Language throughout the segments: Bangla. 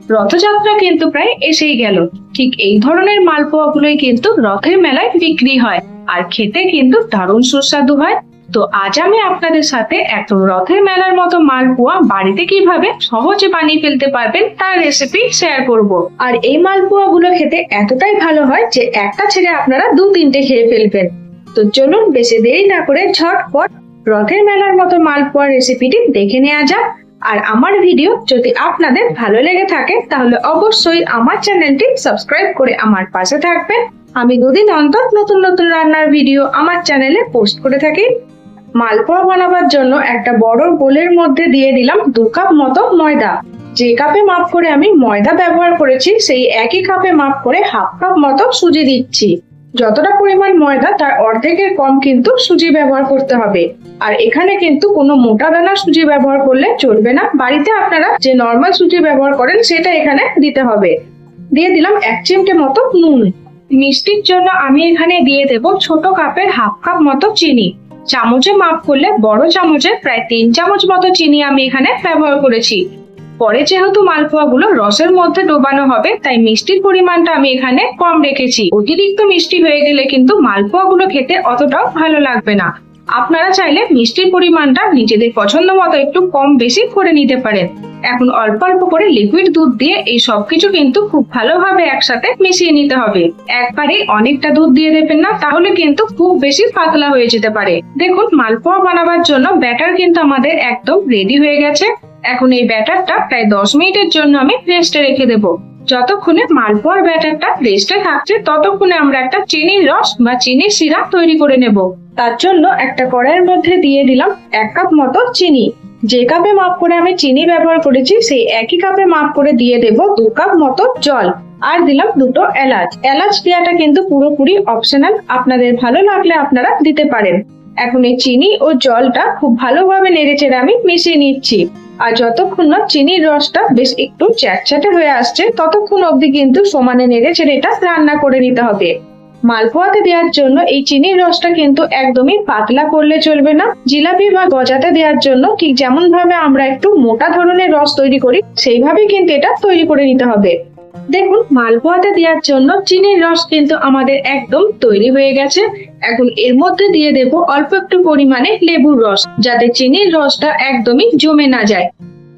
রথযাত্রা কিন্তু প্রায় এসেই গেল। ঠিক এই ধরনের মালপোয়াগুলোই কিন্তু রথের মেলায় বিক্রি হয়, আর খেতে কিন্তু দারুণ সুস্বাদু হয়। তো আজ আমি আপনাদের সাথে একদম রথের মেলার মতো মালপোয়া বাড়িতে কিভাবে সহজে বানিয়ে ফেলতে পারবেন তার রেসিপি শেয়ার করব। আর এই মালপোয়া গুলো খেতে এতটাই ভালো হয় যে একটা ছেড়ে আপনারা 2-3টে খেয়ে ফেলবেন। তো চলুন বেশি দেরি না করে ঝটপট রথের মেলার মতো মালপোয়ার রেসিপিটি দেখে নেওয়া যাক। আর আমার ভিডিও যদি আপনাদের ভালো লেগে থাকে তাহলে অবশ্যই আমার চ্যানেলটি সাবস্ক্রাইব করে আমার পাশে থাকবেন। আমি দুদিন অন্তর নতুন নতুন রান্নার ভিডিও আমার চ্যানেলে পোস্ট করে থাকি। মালপোয়া বানাবার জন্য একটা বড় বোলের মধ্যে দিয়ে দিলাম 2 কাপ মতো ময়দা। যে কাপে মাপ করে আমি ময়দা ব্যবহার করেছি সেই একই কাপে মাপ করে হাফ কাপ মতো সুজি দিচ্ছি। যতটা পরিমাণ ময়দা তার অর্ধেকের কম কিন্তু সুজি ব্যবহার করতে হবে। আর এখানে কিন্তু কোনো মোটা দানা সুজি ব্যবহার করলে চলবে না, বাড়িতে আপনারা যে নরমাল সুজি ব্যবহার করেন সেটা এখানে দিতে হবে। দিয়ে দিলাম 1 চিমটে মতো নুন। মিষ্টির জন্য আমি এখানে দিয়ে দেব ছোট কাপের হাফ কাপ মতো চিনি। চামচে মাপ করলে বড় চামচে প্রায় 3 চামচ মতো চিনি আমি এখানে ব্যবহার করেছি। পরে যেহেতু মালপোয়াগুলো রসের মধ্যে ডোবানো হবে তাই মিষ্টির পরিমাণটা আমি এখানে কম রেখেছি। অতিরিক্ত মিষ্টি হয়ে গেলে কিন্তু মালপোয়াগুলো খেতে অতটাও ভালো লাগবে না। আপনারা চাইলে মিষ্টির পরিমাণটা নিজেদের পছন্দ মতো একটু কম বেশি করে নিতে পারেন। এখন অল্প অল্প করে লিকুইড দুধ দিয়ে এই সবকিছু কিন্তু খুব ভালোভাবে একসাথে মিশিয়ে নিতে হবে। একবারে অনেকটা দুধ দিয়ে দেবেন না, তাহলে কিন্তু খুব বেশি পাতলা হয়ে যেতে পারে। দেখুন মালপোয়া বানাবার জন্য ব্যাটার কিন্তু আমাদের একদম রেডি হয়ে গেছে। এখন এই ব্যাটারটা প্রায় 10 মিনিটের জন্য আমি রেস্টে রেখে দেব। যতক্ষণে মালপোয়ার ব্যাটারটা রেস্টে থাকছে ততক্ষণে আমরা একটা চিনির রস বা চিনির সিরাপ তৈরি করে নেব। তার জন্য একটা কড়াইয়ের মধ্যে দিয়ে দিলাম 1 কাপ মতো চিনি। যে কাপে মাপ করে আমি চিনি ব্যবহার করেছি সেই একই কাপে মাপ করে দিয়ে দেব 2 কাপ মতো জল। আর দিলাম 2টো এলাচ। এলাচ দেওয়াটা কিন্তু পুরোপুরি অপশনাল, আপনাদের ভালো লাগলে আপনারা দিতে পারেন। এখন এই চিনি ও জলটা খুব ভালোভাবে নেড়েচেড়ে আমি মিশিয়ে নিচ্ছি। আর যতক্ষণ না চিনির রসটা বেশ একটু চ্যাটচ্যাটে হয়ে আসছে ততক্ষণ অবধি কিন্তু সমানে নেড়েচেড়ে এটা রান্না করে নিতে হবে। মালপোয়াতে দেওয়ার জন্য এই চিনির রসটা কিন্তু একদমই পাতলা করলে চলবে না। জিলাপি বা গজাতে দেওয়ার জন্য ঠিক যেমন ভাবে আমরা একটু মোটা ধরনের রস তৈরি করি সেইভাবে কিন্তু এটা তৈরি করে নিতে হবে। দেখুন মালপোয়াতে দেওয়ার জন্য চিনির রস কিন্তু আমাদের একদম তৈরি হয়ে গেছে। এখন এর মধ্যে দিয়ে দেব অল্প একটু পরিমাণে লেবুর রস, যাতে চিনির রসটা একদমই জমে না যায়।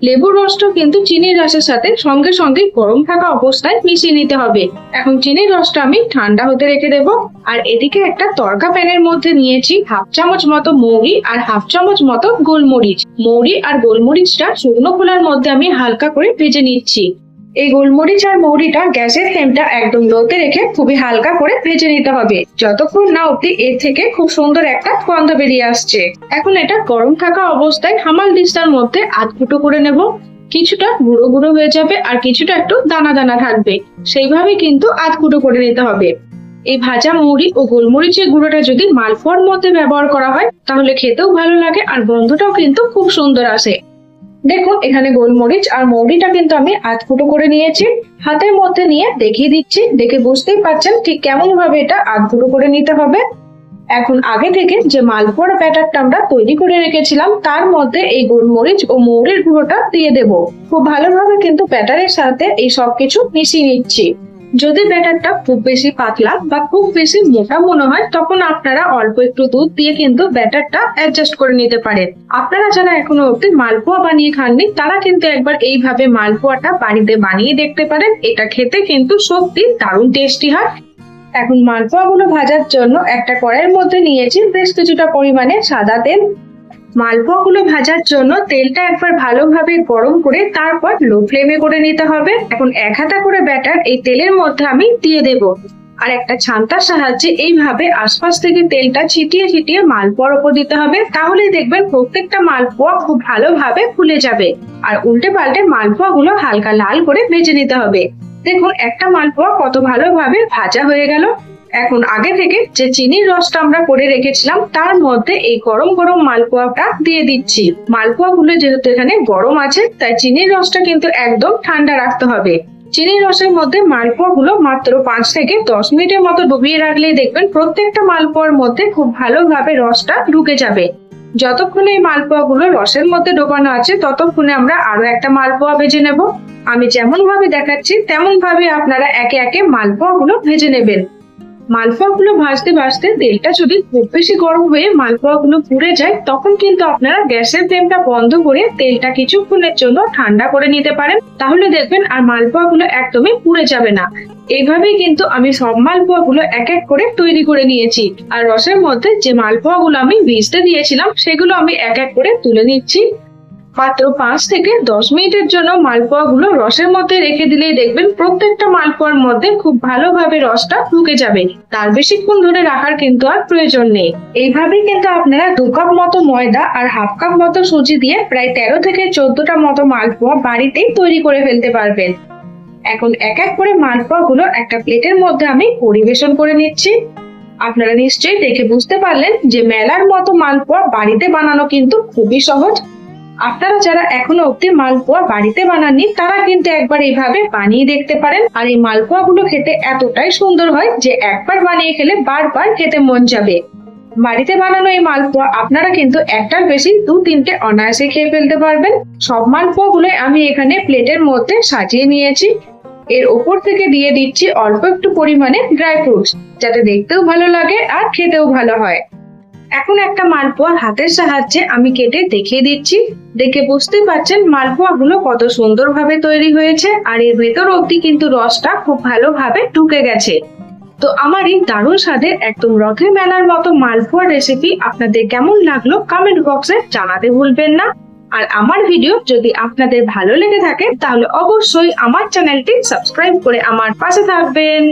লেবুর রসটা কিন্তু চিনির রসের সাথে সঙ্গে সঙ্গে গরম থাকা অবস্থায় মিশিয়ে নিতে হবে। এখন চিনির রসটা আমি ঠান্ডা হতে রেখে দেব। আর এদিকে একটা তড়কা প্যানের মধ্যে নিয়েছি হাফ চামচ মতো মৌরি আর হাফ চামচ মতো গোলমরিচ। মৌরি আর গোলমরিচটা শুকনো খোলার মধ্যে আমি হালকা করে ভেজে নিচ্ছি। এই গোলমরিচ আর মৌরিটা গ্যাসের ফ্লেমটা একদম লোতে রেখে খুবই হালকা করে ভেজে নিতে হবে, যতক্ষণ না অবধি এর থেকে খুব সুন্দর একটা গন্ধ বেরিয়ে আসছে। এখন এটা গরম থাকা অবস্থায় হামাল দিস্তার মধ্যে আধফুটো করে নেব। কিছুটা গুঁড়ো গুঁড়ো হয়ে যাবে আর কিছুটা একটু দানা দানা থাকবে, সেইভাবে কিন্তু আধফুটো করে নিতে হবে। এই ভাজা মৌরি ও গোলমরিচের গুঁড়োটা যদি মালপোয়ার মধ্যে ব্যবহার করা হয় তাহলে খেতেও ভালো লাগে আর গন্ধটাও কিন্তু খুব সুন্দর আসে। দেখুন এখানে গোলমরিচ আর মৌরিটা কিন্তু আমি আধফুটো করে নিয়েছি। হাতের মধ্যে নিয়ে দেখিয়ে দিচ্ছি, দেখে বুঝতেই পারছেন ঠিক কেমন ভাবে এটা আধফুটো করে নিতে হবে। এখন আগে থেকে যে মালপোয়ার ব্যাটারটা আমরা তৈরি করে রেখেছিলাম তার মধ্যে এই গোলমরিচ ও মৌরির গুঁড়োটা দিয়ে দেব। খুব ভালোভাবে কিন্তু ব্যাটারের সাথে এই সবকিছু মিশিয়ে নিচ্ছি। যদি ব্যাটারটা খুব বেশি পাতলা বা খুব বেশি মোটা মনে হয় তখন আপনারা অল্প একটু দুধ দিয়ে কিন্তু ব্যাটারটা অ্যাডজাস্ট করে নিতে পারেন। আপনারা যারা এখনো অবধি মালপোয়া বানিয়ে খাননি তারা কিন্তু একবার এইভাবে মালপোয়াটা বাড়িতে বানিয়ে দেখতে পারেন। এটা খেতে কিন্তু সত্যি দারুণ টেস্টি হয়। এখন মালপোয়াগুলো ভাজার জন্য একটা কড়াইয়ের মধ্যে নিয়েছি বেশ কিছুটা পরিমাণে সাদা তেল। মালপোয়াগুলো ভাজার জন্য তেলটা একবার ভালোভাবে গরম করে তারপর লো ফ্লেমে করে নিতে হবে। এখন 1 হাতা করে ব্যাটার এই তেলের মধ্যে আমি দিয়ে দেব। আর একটা ছান্তার সাহায্যে এইভাবে আশপাশ থেকে তেলটা ছিটিয়ে ছিটিয়ে মালপোয়ার উপর দিতে হবে, তাহলে দেখবেন প্রত্যেকটা মালপোয়া খুব ভালোভাবে ফুলে যাবে। আর উল্টে পাল্টে মালপোয়াগুলো হালকা লাল করে ভেজে নিতে হবে। দেখুন একটা মালপোয়া কত ভালোভাবে ভাজা হয়ে গেল। এখন আগে থেকে যে চিনির রসটা আমরা করে রেখেছিলাম তার মধ্যে এই গরম গরম মালপোয়াটা দিয়ে দিচ্ছি। মালপোয়াগুলো যেহেতু এখানে গরম আছে তাই চিনির রসটা কিন্তু একদম ঠান্ডা রাখতে হবে। চিনির রসের মধ্যে মালপোয়াগুলো মাত্র 5 থেকে 10 মিনিটের মতো ডুবিয়ে রাখলেই দেখবেন প্রত্যেকটা মালপোয়ার মধ্যে খুব ভালোভাবে রসটা ঢুকে যাবে। যতক্ষণে এই মালপোয়াগুলো রসের মধ্যে ডোবানো আছে ততক্ষণে আমরা আরো একটা মালপোয়া ভেজে নেব। আমি যেমন ভাবে দেখাচ্ছি তেমন ভাবে আপনারা একে একে মালপোয়াগুলো ভেজে নেবেন। মালপোয়াগুলো ভাজতে ভাজতে তেলটা যদি খুব বেশি গরম হয়ে মালপোয়াগুলো পুড়ে যায় তখন কিন্তু আপনারা গ্যাসের ফ্লেমটা বন্ধ করে তেলটা কিছুক্ষণের জন্য ঠান্ডা করে নিতে পারেন। তাহলে দেখবেন আর মালপোয়াগুলো একদমই পুড়ে যাবে না। এইভাবেই কিন্তু আমি সব মালপোয়াগুলো এক এক করে তৈরি করে নিয়েছি। আর রসের মধ্যে যে মালপোয়াগুলো আমি ভিজতে দিয়েছিলাম সেগুলো আমি এক এক করে তুলে নিচ্ছি। মাত্র 5 থেকে 10 মিনিটের জন্য মালপোয়াগুলো রসের মধ্যে রেখে দিলেই দেখবেন প্রত্যেকটা মালপোয়ার মধ্যে খুব ভালোভাবে রসটা ঢুকে যাবে। তার বেশিক্ষণ ধরে রাখার কিন্তু আর প্রয়োজন নেই। এইভাবেই কিন্তু আপনারা 2 কাপ মতো ময়দা আর হাফ কাপ মতো সুজি দিয়ে প্রায় 13 থেকে 14টা মতো মালপোয়া বাড়িতেই তৈরি করে ফেলতে পারবেন। এখন এক এক করে মালপোয়াগুলো একটা প্লেটের মধ্যে আমি পরিবেশন করে নিচ্ছি। আপনারা নিশ্চয়ই দেখে বুঝতে পারলেন যে মেলার মতো মালপোয়া বাড়িতে বানানো কিন্তু খুবই সহজ। আপনারা যারা এখনো অব্দি মালপোয়া বাড়িতে বানাননি তারা কিন্তু একবার এইভাবে বানিয়ে দেখতে পারেন। আর এই মালপোয়াগুলো খেতে এতটাই সুন্দর হয় যে একবার বানিয়ে খেলে বারবার খেতে মন যাবে। বাড়িতে বানানো এই মালপোয়া আপনারা কিন্তু একটার বেশি 2-3টে অনায়াসে খেয়ে ফেলতে পারবেন। সব মালপোয়াগুলো আমি এখানে প্লেটের মধ্যে সাজিয়ে নিয়েছি। এর ওপর থেকে দিয়ে দিচ্ছি অল্প একটু পরিমাণে ড্রাই ফ্রুটস, যাতে দেখতেও ভালো লাগে আর খেতেও ভালো হয়। এখন একটা মালপোয়া হাতের সাহায্যে আমি কেটে দেখিয়ে দিচ্ছি। দেখে বুঝতে পারছেন মালপোয়াগুলো কত সুন্দরভাবে তৈরি হয়েছে আর এর ভেতর অবধি কিন্তু রসটা খুব ভালোভাবে ঢুকে গেছে। তো আমার এই দারুণ স্বাদের একদম রথের মেলার মতো মালপোয়া রেসিপি আপনাদের কেমন লাগলো কমেন্ট বক্সে জানাতে ভুলবেন না। আর আমার ভিডিও যদি আপনাদের ভালো লেগে থাকে তাহলে অবশ্যই আমার চ্যানেলটি সাবস্ক্রাইব করে আমার পাশে থাকবেন।